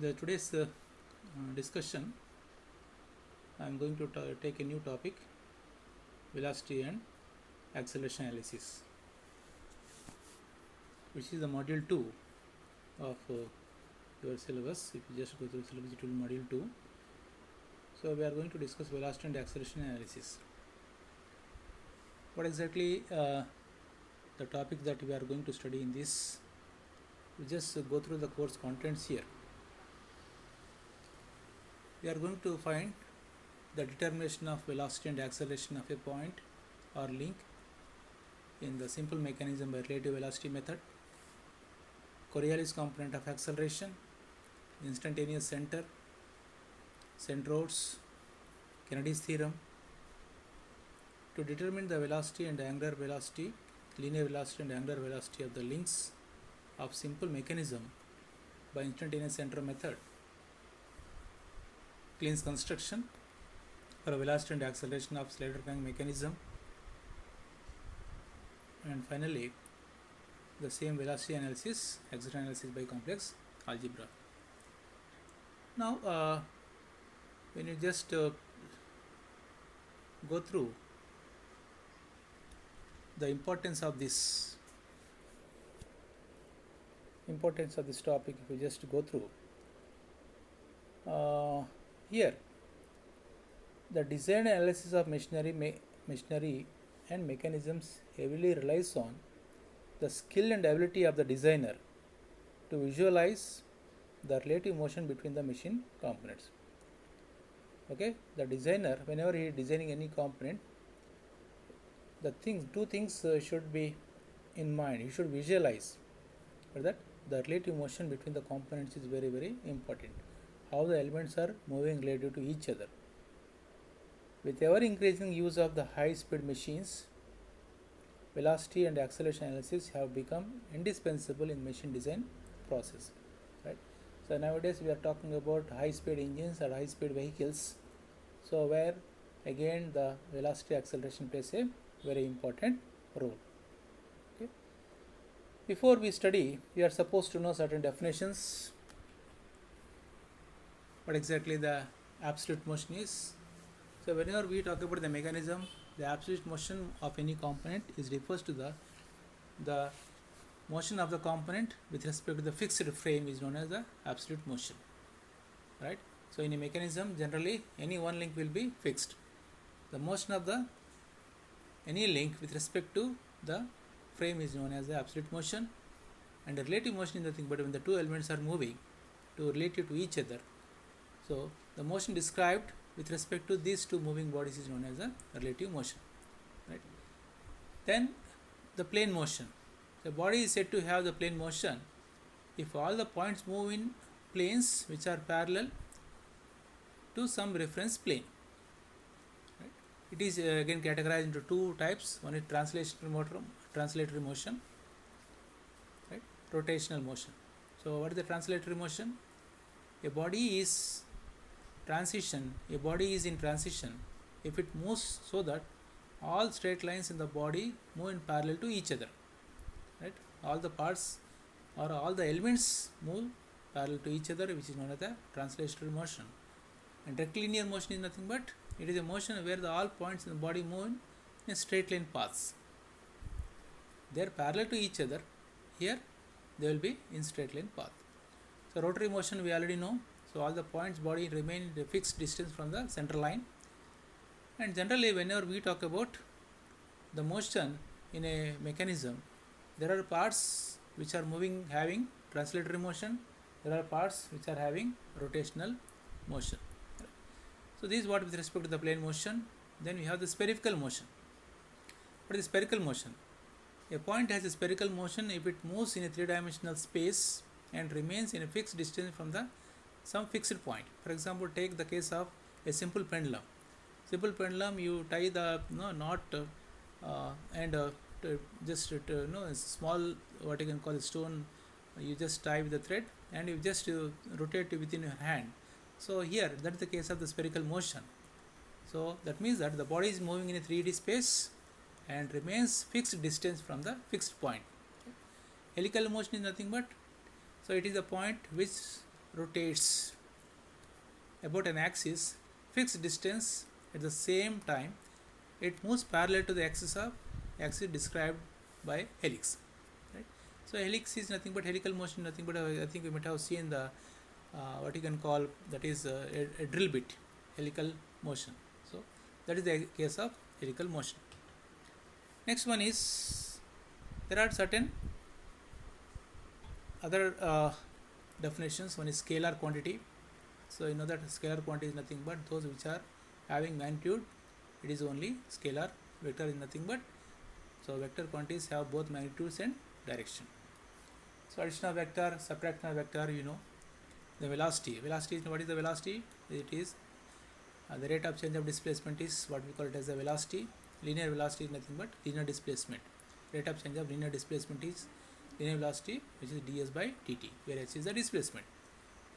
The today's discussion, I am going to take a new topic: velocity and acceleration analysis, which is the module 2 of your syllabus. If you just go through the syllabus, it will be module 2. So we are going to discuss velocity and acceleration analysis. What exactly the topic that we are going to study in this? We just go through the course contents here. We are going to find the determination of velocity and acceleration of a point or link in the simple mechanism by relative velocity method, Coriolis component of acceleration, instantaneous center, centroids, Kennedy's theorem. To determine the velocity and angular velocity, linear velocity and angular velocity of the links of simple mechanism by instantaneous center method, Klein's construction for velocity and acceleration of Slater-Frank mechanism, and finally the same velocity analysis, acceleration analysis by complex algebra. Now when you just go through the importance of this topic, if you just go through here, the design analysis of machinery and mechanisms heavily relies on the skill and ability of the designer to visualize the relative motion between the machine components. Okay, the designer, whenever he is designing any component, two things should be in mind. He should visualize that the relative motion between the components is very, very important. How the elements are moving relative to each other. With ever increasing use of the high speed machines, velocity and acceleration analysis have become indispensable in machine design process. Right? So nowadays we are talking about high speed engines or high speed vehicles. So where again the velocity acceleration plays a very important role. Okay. Before we study, we are supposed to know certain definitions. What exactly the absolute motion is. So whenever we talk about the mechanism, the absolute motion of any component refers to the motion of the component with respect to the fixed frame is known as the absolute motion. Right? So in a mechanism, generally any one link will be fixed. The motion of any link with respect to the frame is known as the absolute motion, and the relative motion is nothing but when the two elements are moving relative to each other. So the motion described with respect to these two moving bodies is known as the relative motion. Right? Then the plane motion. The body is said to have the plane motion if all the points move in planes which are parallel to some reference plane. Right? It is again categorized into two types. One is translatory motion, right? Rotational motion. So what is the translatory motion? A body is in transition if it moves so that all straight lines in the body move in parallel to each other. Right? All the parts or all the elements move parallel to each other, which is known as the translatory motion. And rectilinear motion is nothing but it is a motion where all points in the body move in straight line paths. They are parallel to each other. Here they will be in straight line path. So rotary motion we already know. So all the points body remain a fixed distance from the center line. And generally whenever we talk about the motion in a mechanism, there are parts which are moving having translatory motion. There are parts which are having rotational motion. So this is what with respect to the plane motion. Then we have the spherical motion. What is spherical motion? A point has a spherical motion if it moves in a three-dimensional space and remains in a fixed distance from some fixed point. For example, take the case of a simple pendulum. Simple pendulum, you tie the knot and just a small what you can call a stone. You just tie with the thread and you just rotate it within your hand. So here that is the case of the spherical motion. So that means that the body is moving in a 3D space and remains fixed distance from the fixed point. Helical motion is nothing but, so it is a point which rotates about an axis fixed distance at the same time, it moves parallel to the axis described by helix. Right? So helix is nothing but helical motion, nothing but I think we might have seen the what you can call, that is a drill bit, helical motion. So that is the case of helical motion. Next one is, there are certain other definitions. One is scalar quantity. So you know that scalar quantity is nothing but those which are having magnitude. It is only scalar. Vector is nothing but, so vector quantities have both magnitudes and direction. So addition of vector, subtraction of vector, you know. The velocity is, what is the velocity? It is the rate of change of displacement is what we call it as the velocity. Linear velocity is nothing but linear displacement. Rate of change of linear displacement is linear velocity, which is ds by dt, where h is the displacement.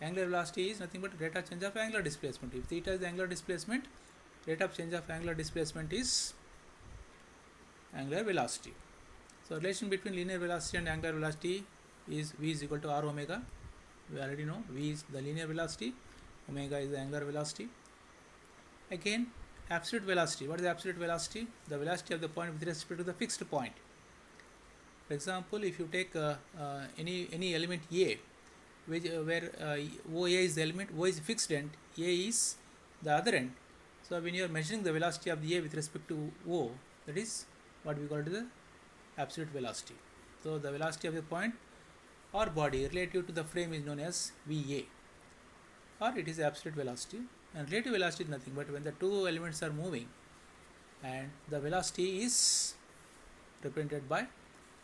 Angular velocity is nothing but rate of change of angular displacement. If theta is the angular displacement, rate of change of angular displacement is angular velocity. So relation between linear velocity and angular velocity is v is equal to r omega. We already know v is the linear velocity, omega is the angular velocity. Again, absolute velocity. What is the absolute velocity? The velocity of the point with respect to the fixed point. For example, if you take any element a, which where OA is the element, O is fixed end, A is the other end. So when you are measuring the velocity of the A with respect to O, that is what we call the absolute velocity. So the velocity of the point or body relative to the frame is known as VA, or it is absolute velocity. And relative velocity is nothing but when the two elements are moving and the velocity is represented by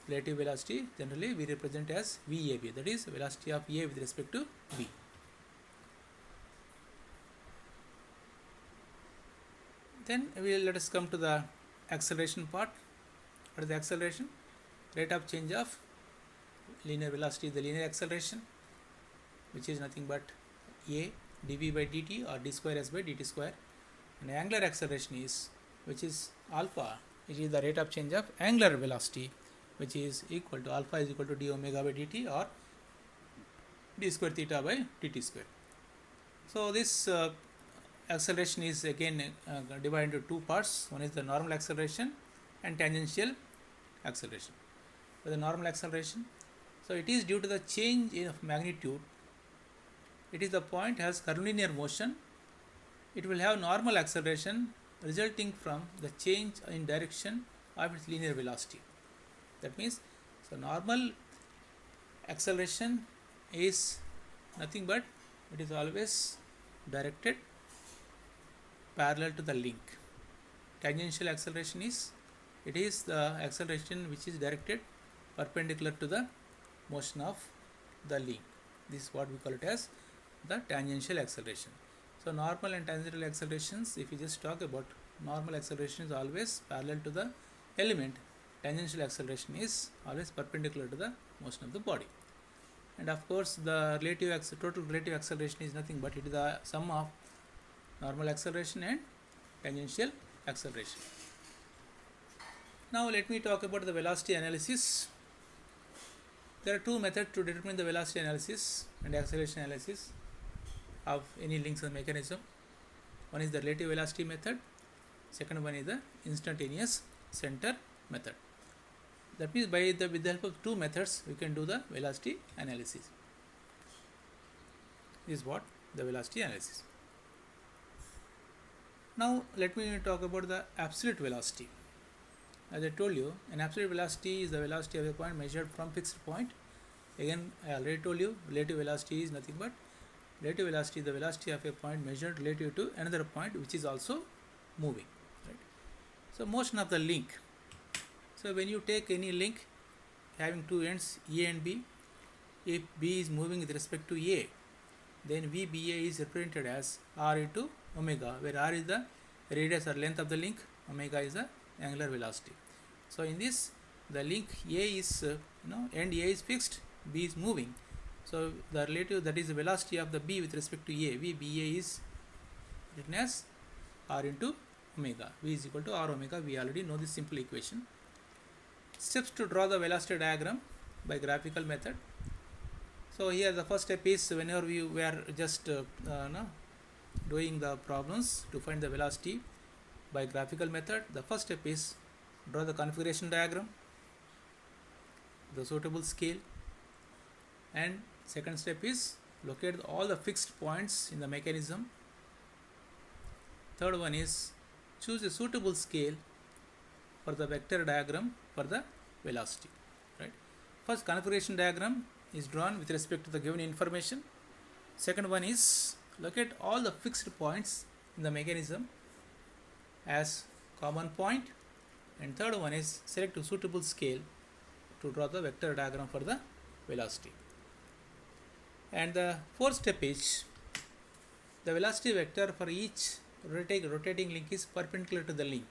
relative velocity. Generally we represent as VAB, that is velocity of A with respect to V. Then let us come to the acceleration part. What is the acceleration? Rate of change of linear velocity is the linear acceleration, which is nothing but A dv by dt or d square s by dt square. And angular acceleration is, which is alpha, which is the rate of change of angular velocity, which is equal to alpha is equal to d omega by dt or d square theta by dt square. So this acceleration is again divided into two parts. One is the normal acceleration and tangential acceleration. For the normal acceleration, so it is due to the change in magnitude. It is the point has curvilinear motion. It will have normal acceleration resulting from the change in direction of its linear velocity. That means, so normal acceleration is nothing but it is always directed parallel to the link. Tangential acceleration is, it is the acceleration which is directed perpendicular to the motion of the link. This is what we call it as the tangential acceleration. So normal and tangential accelerations, if we just talk about, normal acceleration is always parallel to the element. Tangential acceleration is always perpendicular to the motion of the body. And of course the total relative acceleration is nothing but it is the sum of normal acceleration and tangential acceleration. Now let me talk about the velocity analysis. There are two methods to determine the velocity analysis and acceleration analysis of any links and mechanism. One is the relative velocity method, second one is the instantaneous center method. That means with the help of two methods we can do the velocity analysis. This is what the velocity analysis. Now let me talk about the absolute velocity. As I told you, an absolute velocity is the velocity of a point measured from fixed point. Again, I already told you relative velocity is nothing but relative velocity is the velocity of a point measured relative to another point which is also moving. Right? So motion of the link. So when you take any link having two ends A and B, if B is moving with respect to A, then VBA is represented as R into omega, where R is the radius or length of the link, omega is the angular velocity. So in this, the link A is end A is fixed, B is moving. So the relative, that is the velocity of the B with respect to A, VBA is written as R into omega. V is equal to R omega. We already know this simple equation. Steps to draw the velocity diagram by graphical method. So here the first step is, whenever we are just no, doing the problems to find the velocity by graphical method, the first step is draw the configuration diagram, the suitable scale, and second step is locate all the fixed points in the mechanism. Third one is choose a suitable scale for the vector diagram for the velocity. Right. First, configuration diagram is drawn with respect to the given information. Second one is locate all the fixed points in the mechanism as common point, and third one is select a suitable scale to draw the vector diagram for the velocity. And the fourth step is the velocity vector for each rotating link is perpendicular to the link.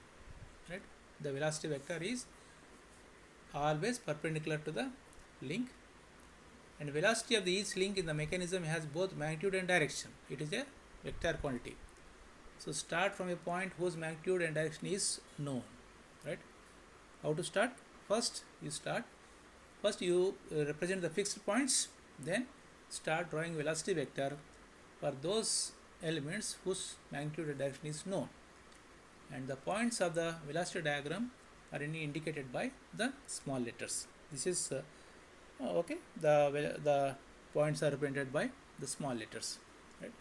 Right? The velocity vector is always perpendicular to the link, and velocity of each link in the mechanism has both magnitude and direction. It is a vector quantity. So start from a point whose magnitude and direction is known. Right? How to start? First you represent the fixed points, then start drawing velocity vector for those elements whose magnitude and direction is known, and the points of the velocity diagram are indicated by the small letters. This is okay. The points are represented by the small letters. Right?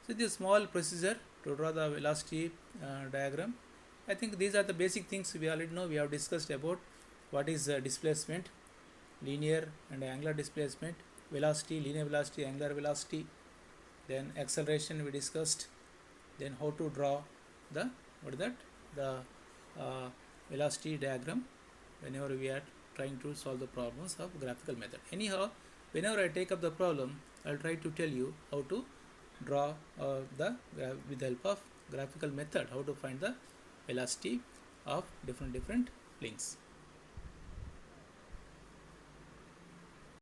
So this small procedure to draw the velocity diagram. I think these are the basic things we already know. We have discussed about what is displacement, linear and angular displacement, velocity, linear velocity, angular velocity, then acceleration we discussed, then how to draw the velocity diagram whenever we are trying to solve the problems of graphical method. Anyhow, whenever I take up the problem, I'll try to tell you how to draw with the help of graphical method, how to find the velocity of different links.